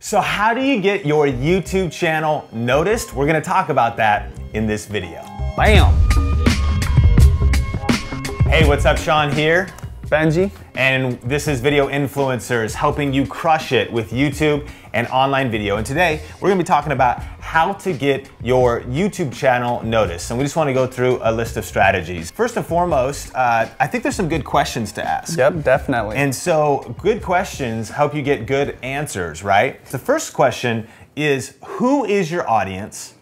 So how do you get your YouTube channel noticed? We're gonna talk about that in this video. Bam! Hey, what's up? Sean here. Benji. And this is Video Influencers, helping you crush it with YouTube and online video. And today, we're gonna be talking about how to get your YouTube channel noticed. And we just wanna go through a list of strategies. First and foremost, I think there's some good questions to ask. Yep, definitely. And so good questions help you get good answers, right? The first question is, who is your audience?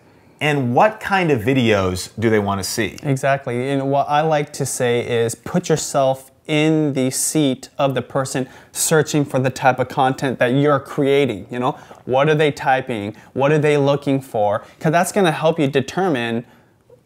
And what kind of videos do they want to see? Exactly. And what I like to say is put yourself in the seat of the person searching for the type of content that you're creating. You know, what are they typing? What are they looking for? Because that's going to help you determine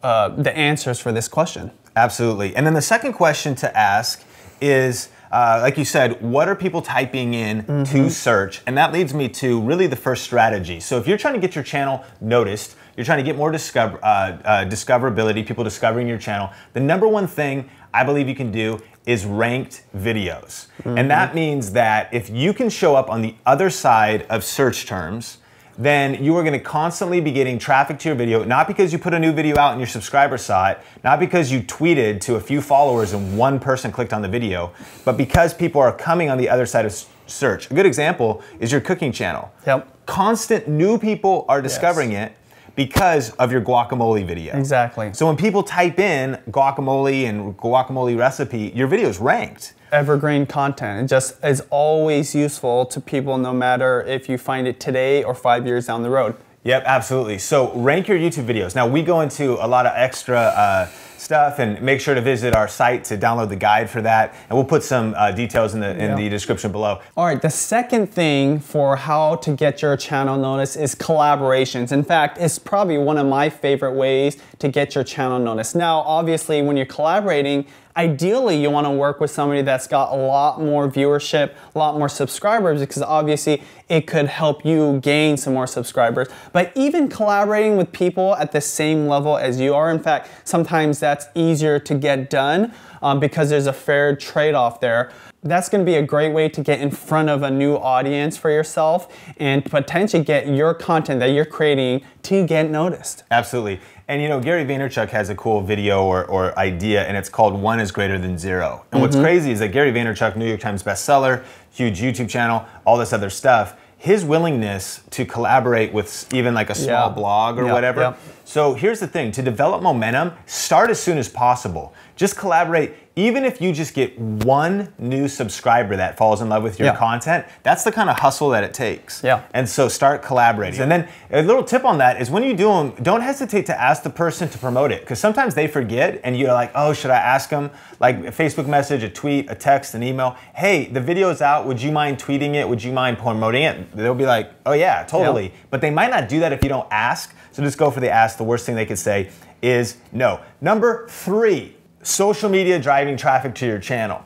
the answers for this question. Absolutely. And then the second question to ask is, like you said, what are people typing in to search? And that leads me to really the first strategy. So if you're trying to get your channel noticed, you're trying to get more discoverability, people discovering your channel, the number one thing I believe you can do is ranked videos. And that means that if you can show up on the other side of search terms, then you are gonna constantly be getting traffic to your video, not because you put a new video out and your subscribers saw it, not because you tweeted to a few followers and one person clicked on the video, but because people are coming on the other side of search. A good example is your cooking channel. Yep. Constant new people are discovering it because of your guacamole video. Exactly. So when people type in guacamole and guacamole recipe, your video is ranked. Evergreen content. It just is always useful to people no matter if you find it today or 5 years down the road. Yep, absolutely. So rank your YouTube videos. Now we go into a lot of extra stuff, and make sure to visit our site to download the guide for that. And we'll put some details in the description below. All right, the second thing for how to get your channel noticed is collaborations. In fact, it's probably one of my favorite ways to get your channel noticed. Now, obviously, when you're collaborating, ideally, you want to work with somebody that's got a lot more viewership, a lot more subscribers, because obviously it could help you gain some more subscribers. But even collaborating with people at the same level as you are, in fact, sometimes that's easier to get done because there's a fair trade-off there. That's going to be a great way to get in front of a new audience for yourself and potentially get your content that you're creating to get noticed. Absolutely. And you know, Gary Vaynerchuk has a cool video or idea, and it's called 1 is greater than 0. And what's crazy is that Gary Vaynerchuk, New York Times bestseller, huge YouTube channel, all this other stuff, his willingness to collaborate with even like a small blog or whatever. So here's the thing, to develop momentum, start as soon as possible. Just collaborate. Even if you just get one new subscriber that falls in love with your content, that's the kind of hustle that it takes. And so start collaborating. And then a little tip on that is when you do them, don't hesitate to ask the person to promote it, because sometimes they forget and you're like, oh, should I ask them? Like a Facebook message, a tweet, a text, an email. Hey, the video's out. Would you mind tweeting it? Would you mind promoting it? They'll be like, oh yeah, totally. But they might not do that if you don't ask. So just go for the ask. The worst thing they could say is no. Number 3. Social media driving traffic to your channel.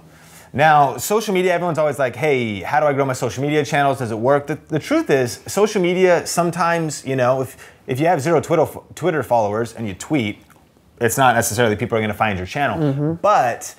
Now, social media, everyone's always like, hey, how do I grow my social media channels? Does it work? The truth is, social media sometimes, you know, if you have 0 Twitter followers and you tweet, it's not necessarily people are gonna find your channel. But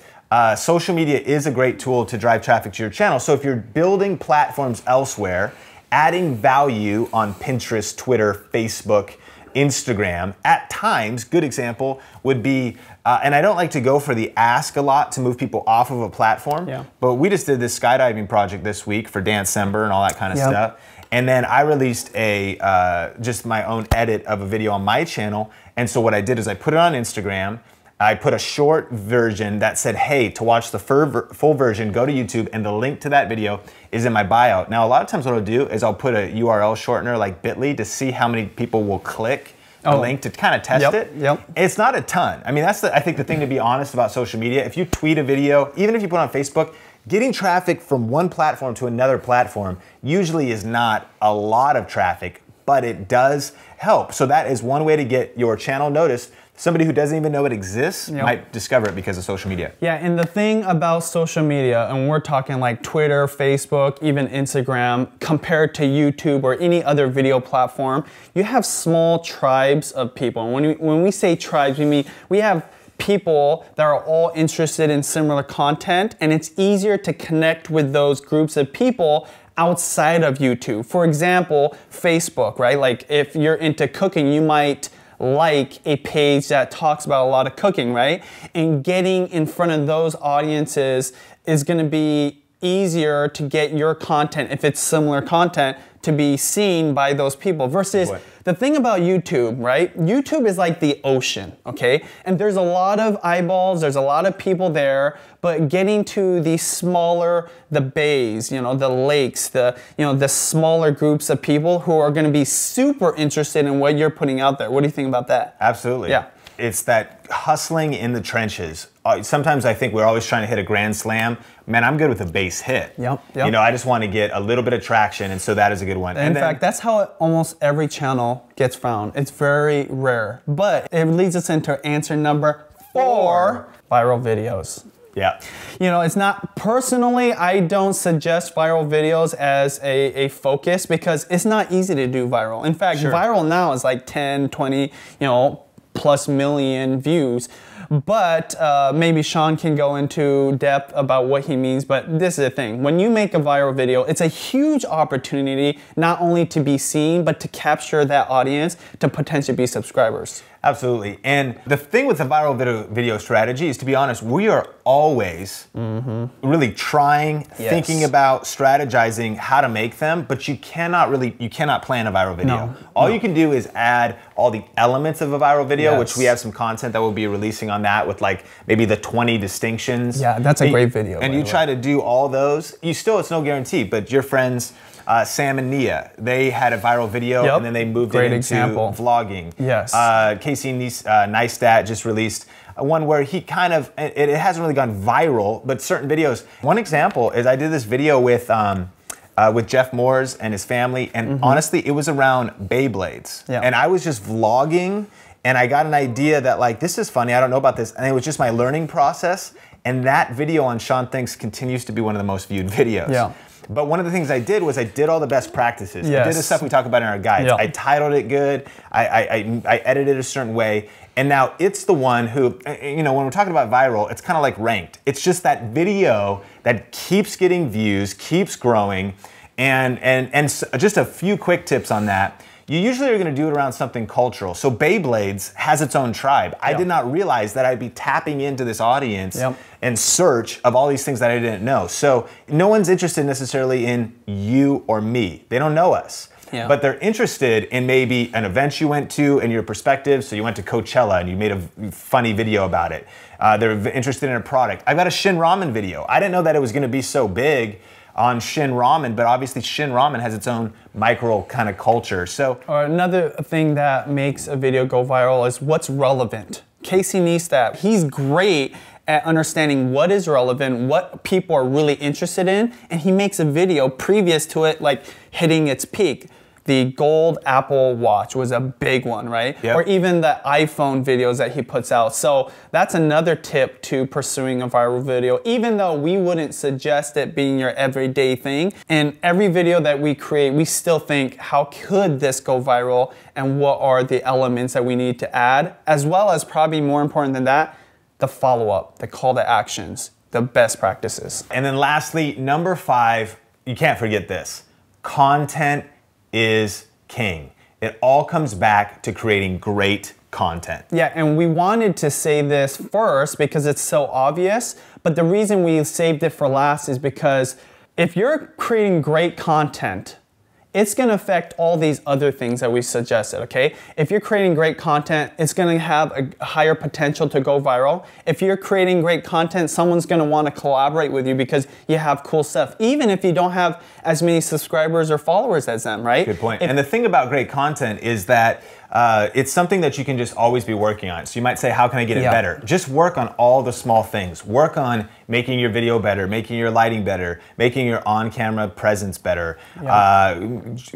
social media is a great tool to drive traffic to your channel. So if you're building platforms elsewhere, adding value on Pinterest, Twitter, Facebook, Instagram, at times, good example would be, and I don't like to go for the ask a lot to move people off of a platform, but we just did this skydiving project this week for Dan Sember and all that kind of stuff. And then I released a, just my own edit of a video on my channel. And so what I did is I put it on Instagram. I put a short version that said, hey, to watch the full version, go to YouTube, and the link to that video is in my bio. Now, a lot of times what I'll do is I'll put a URL shortener like bit.ly to see how many people will click the link to kind of test it. It's not a ton. I mean, that's I think the thing to be honest about social media. If you tweet a video, even if you put it on Facebook, getting traffic from one platform to another platform usually is not a lot of traffic, but it does help. So that is one way to get your channel noticed. Somebody who doesn't even know it exists might discover it because of social media. Yeah, and the thing about social media, and we're talking like Twitter, Facebook, even Instagram, compared to YouTube or any other video platform, you have small tribes of people. And when we say tribes, we mean we have people that are all interested in similar content, and it's easier to connect with those groups of people outside of YouTube. For example, Facebook, right? Like if you're into cooking, you might like a page that talks about a lot of cooking, right? And getting in front of those audiences is gonna be easier to get your content, if it's similar content, to be seen by those people versus the thing about YouTube, right? YouTube is like the ocean, okay? And there's a lot of eyeballs, there's a lot of people there, but getting to the smaller, the bays, you know, the lakes, the smaller groups of people who are gonna be super interested in what you're putting out there. What do you think about that? Absolutely. Yeah. It's that hustling in the trenches. Sometimes I think we're always trying to hit a grand slam. Man, I'm good with a base hit. Yep. You know, I just want to get a little bit of traction, and so that is a good one. In fact, that's how almost every channel gets found. It's very rare. But it leads us into answer number 4, viral videos. Yeah. You know, it's not, personally, I don't suggest viral videos as a focus because it's not easy to do viral. In fact, viral now is like 10, 20, plus million views. But maybe Sean can go into depth about what he means, but this is the thing. When you make a viral video, it's a huge opportunity not only to be seen, but to capture that audience to potentially be subscribers. Absolutely. And the thing with the viral video strategy is, to be honest, we are always really trying, thinking about, strategizing how to make them, but you cannot plan a viral video. All you can do is add all the elements of a viral video, which we have some content that we'll be releasing on that with like maybe the 20 distinctions. Yeah, that's a great video. And you try to do all those, it's no guarantee, but your friends, Sam and Nia, they had a viral video and then they moved it into vlogging. Yes. Casey Neistat just released one where he kind of, it hasn't really gone viral, but certain videos. One example is I did this video with Jeff Moores and his family, and honestly, it was around Beyblades. And I was just vlogging, and I got an idea that like, this is funny, I don't know about this, and it was just my learning process, and that video on Sean Thinks continues to be one of the most viewed videos. But one of the things I did was I did all the best practices. I did the stuff we talk about in our guides. I titled it good, I edited it a certain way, and now it's the one who, when we're talking about viral, it's kind of like ranked. It's just that video that keeps getting views, keeps growing, and just a few quick tips on that. You usually are going to do it around something cultural. So Beyblades has its own tribe. I did not realize that I'd be tapping into this audience and search of all these things that I didn't know. So no one's interested necessarily in you or me. They don't know us. But they're interested in maybe an event you went to and your perspective. So you went to Coachella and you made a funny video about it. They're interested in a product. I got a Shin Ramen video. I didn't know that it was going to be so big on Shin Ramen, but obviously Shin Ramen has its own micro kind of culture. So another thing that makes a video go viral is what's relevant. Casey Neistat, he's great at understanding what is relevant, what people are really interested in, and he makes a video previous to it like hitting its peak. The gold Apple Watch was a big one, right? Or even the iPhone videos that he puts out. So that's another tip to pursuing a viral video, even though we wouldn't suggest it being your everyday thing. And every video that we create, we still think, how could this go viral? And what are the elements that we need to add? As well as, probably more important than that, the follow-up, the call to actions, the best practices. And then lastly, number 5, you can't forget this. Content is king. It all comes back to creating great content. Yeah, and we wanted to say this first because it's so obvious, but the reason we saved it for last is because if you're creating great content, it's going to affect all these other things that we suggested, okay? If you're creating great content, it's going to have a higher potential to go viral. If you're creating great content, someone's going to want to collaborate with you because you have cool stuff, even if you don't have as many subscribers or followers as them, right? Good point. And the thing about great content is that it's something that you can just always be working on. So you might say, how can I get it better? Just work on all the small things. Work on making your video better, making your lighting better, making your on-camera presence better,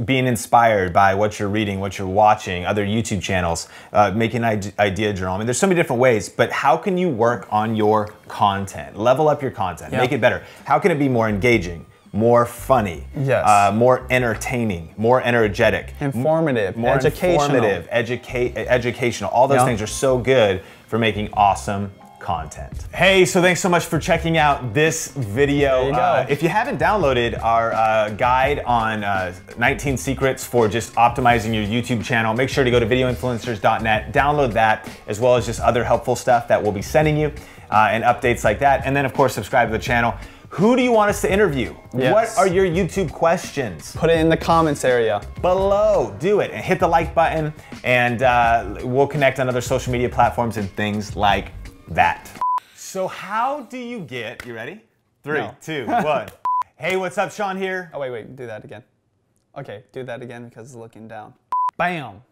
being inspired by what you're reading, what you're watching, other YouTube channels, making an idea journal. I mean, there's so many different ways, but how can you work on your content? Level up your content, make it better. How can it be more engaging? More funny, more entertaining, more energetic, informative, more educational. Educational. All those things are so good for making awesome content. Hey, so thanks so much for checking out this video. There you go. If you haven't downloaded our guide on 19 secrets for just optimizing your YouTube channel, make sure to go to videoinfluencers.net, download that, as well as just other helpful stuff that we'll be sending you and updates like that. And then of course, subscribe to the channel. Who do you want us to interview? Yes. What are your YouTube questions? Put it in the comments area Below, do it and hit the like button, and we'll connect on other social media platforms and things like that. So how do you get, you ready? 3, 2, 1. Hey, what's up, Sean here? Oh, wait, do that again. Okay, do that again because it's looking down. Bam.